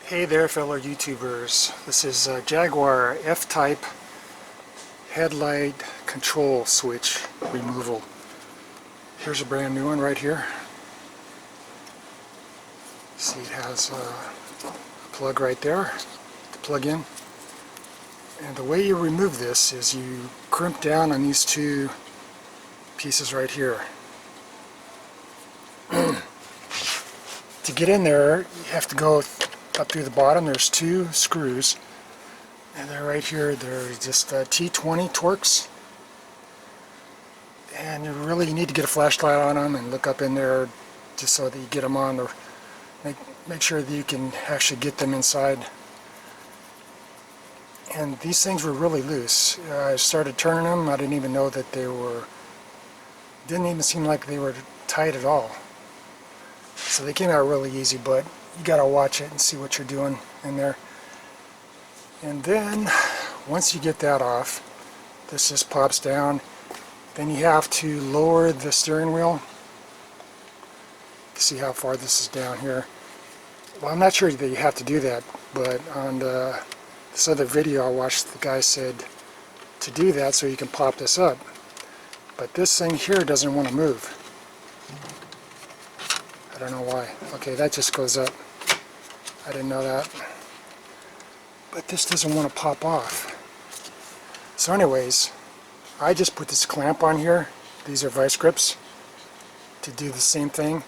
Hey there, fellow YouTubers. This is Jaguar F-type headlight control switch removal. Here's a brand new one right here. See, it has a plug right there to plug in. And the way you remove this is you crimp down on these two pieces right here. To get in there, you have to go up through the bottom. There's two screws, and they're right here. They're just T20 Torx, and you need to get a flashlight on them and look up in there just so that you get them on, or make sure that you can actually get them inside. And these things were really loose. I started turning them. I didn't even know that they were, didn't even seem like they were tight at all. So they came out really easy, but you gotta watch it and see what you're doing in there. And then once you get that off, this just pops down. Then you have to lower the steering wheel. See how far this is down here. Well, I'm not sure that you have to do that, but on this other video I watched, the guy said to do that so you can pop this up. But this thing here doesn't want to move. I don't know why. Okay, that just goes up. I didn't know that. But this doesn't want to pop off. So anyways, I just put this clamp on here. These are vice grips to do the same thing.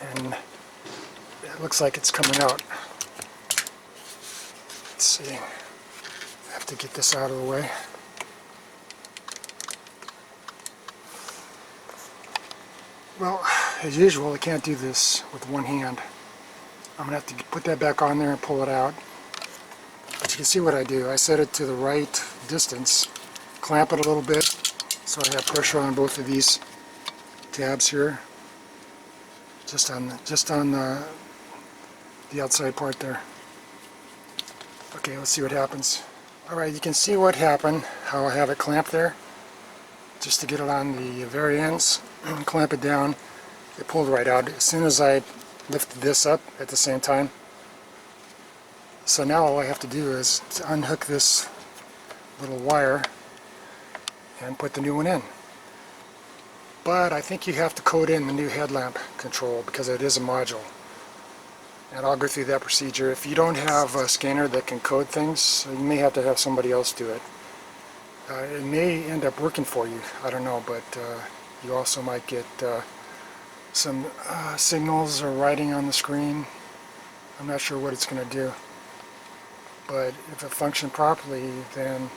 And it looks like it's coming out. Let's see. I have to get this out of the way. Well, as usual, I can't do this with one hand. I'm going to have to put that back on there and pull it out. But you can see what I do. I set it to the right distance, clamp it a little bit, so I have pressure on both of these tabs here, just on the outside part there. Okay, let's see what happens. Alright, you can see what happened, how I have it clamped there, just to get it on the very ends. Clamp it down. It pulled right out as soon as I lifted this up at the same time. So now all I have to do is to unhook this little wire and put the new one in. But I think you have to code in the new headlamp control because it is a module. And I'll go through that procedure. If you don't have a scanner that can code things, you may have to have somebody else do it. It may end up working for you, I don't know, but you also might get some signals or writing on the screen. I'm not sure what it's going to do. But if it functioned properly, then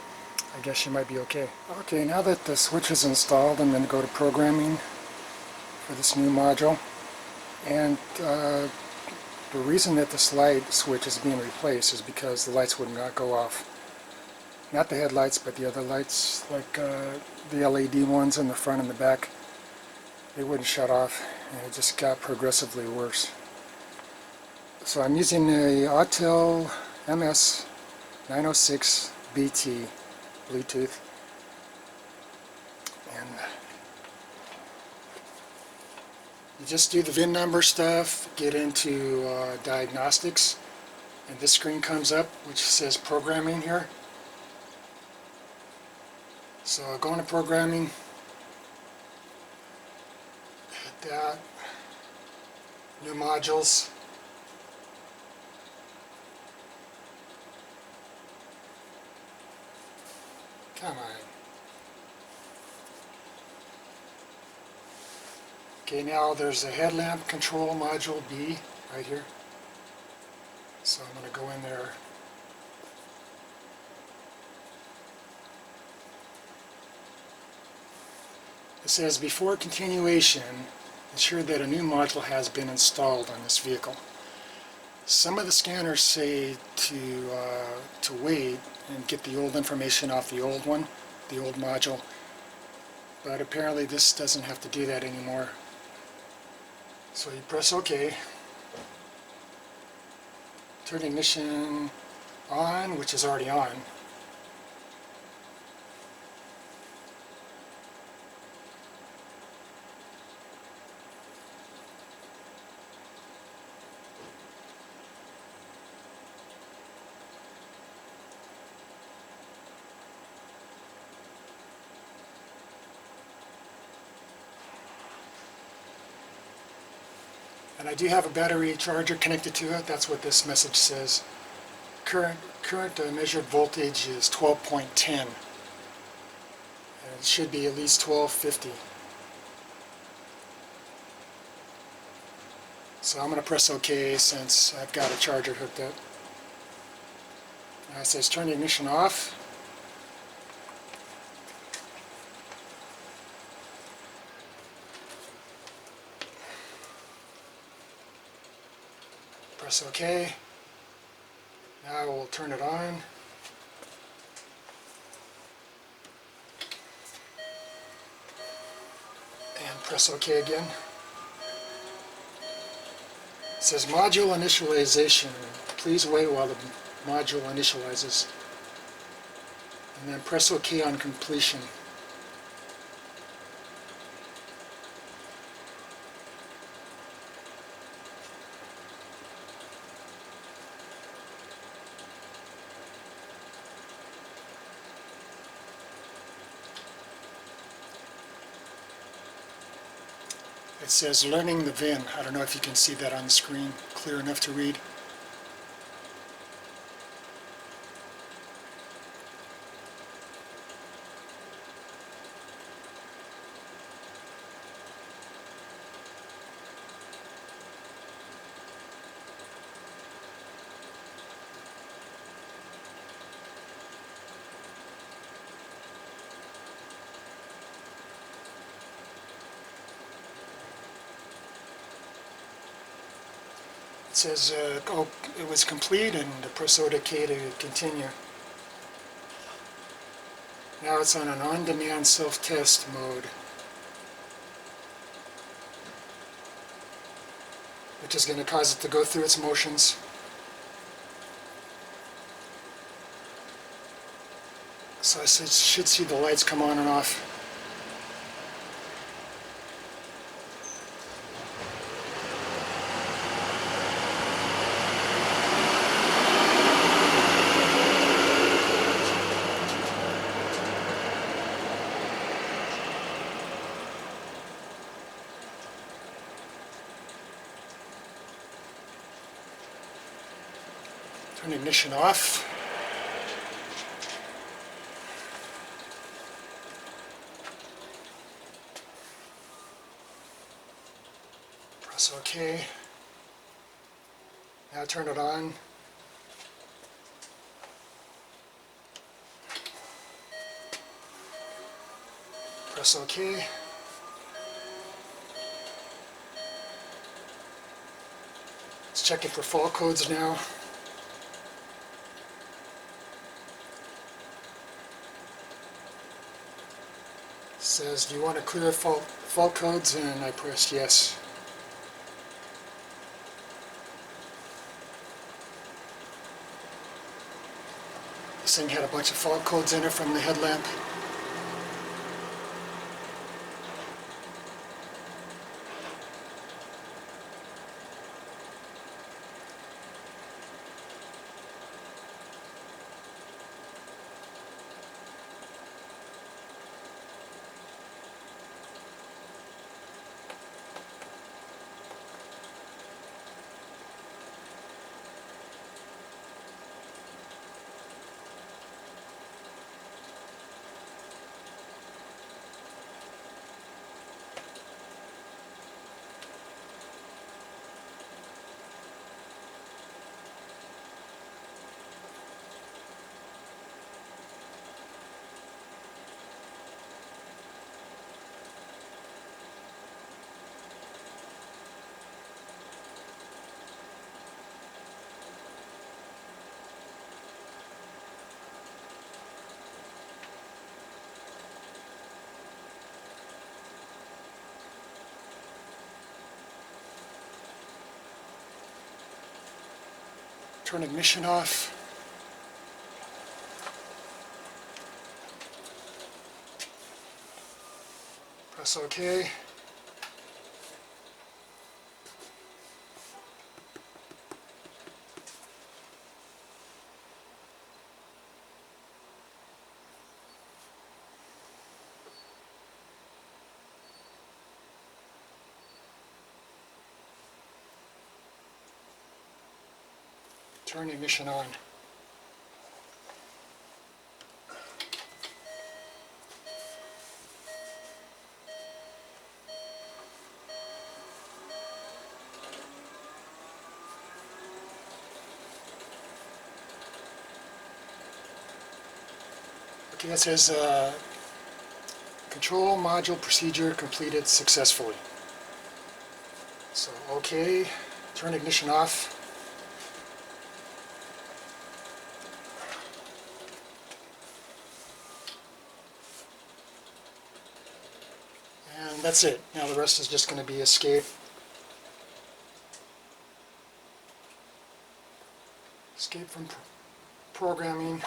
I guess you might be okay. Okay, now that the switch is installed, I'm going to go to programming for this new module. And the reason that this light switch is being replaced is because the lights would not go off. Not the headlights, but the other lights, like the LED ones in the front and the back. They wouldn't shut off, and it just got progressively worse. So I'm using a Untitled MS 906 BT Bluetooth, and you just do the VIN number stuff, get into diagnostics, and this screen comes up which says programming here. So I'll go into programming, hit that, new modules, come on. Okay, now there's a headlamp control module B right here. So I'm going to go in there. It says, before continuation, ensure that a new module has been installed on this vehicle. Some of the scanners say to wait and get the old information off the old one, the old module, but apparently this doesn't have to do that anymore. So you press OK, turn ignition on, which is already on. And I do have a battery charger connected to it. That's what this message says. Current measured voltage is 12.10. And it should be at least 1250. So I'm going to press OK since I've got a charger hooked up. Now it says turn the ignition off. Press OK. Now we'll turn it on. And press OK again. It says module initialization. Please wait while the module initializes. And then press OK on completion. It says learning the VIN. I don't know if you can see that on the screen clear enough to read. It says, oh, it was complete, and press OK to continue. Now it's on an on-demand self-test mode, which is going to cause it to go through its motions. So I should see the lights come on and off. Turn ignition off. Press OK. Now turn it on. Press OK. Let's check it for fault codes now. It says, do you want to clear fault codes? And I pressed yes. This thing had a bunch of fault codes in it from the headlamp. Turn ignition off. Press OK. turn the ignition on. Okay, that says control module procedure completed successfully. So, okay, turn ignition off. And that's it. Now the rest is just going to be escape. Escape from programming.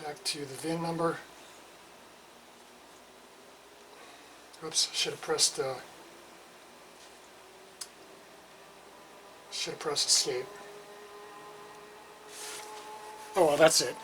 Back to the VIN number. Oops, should have pressed escape. Oh, well, that's it.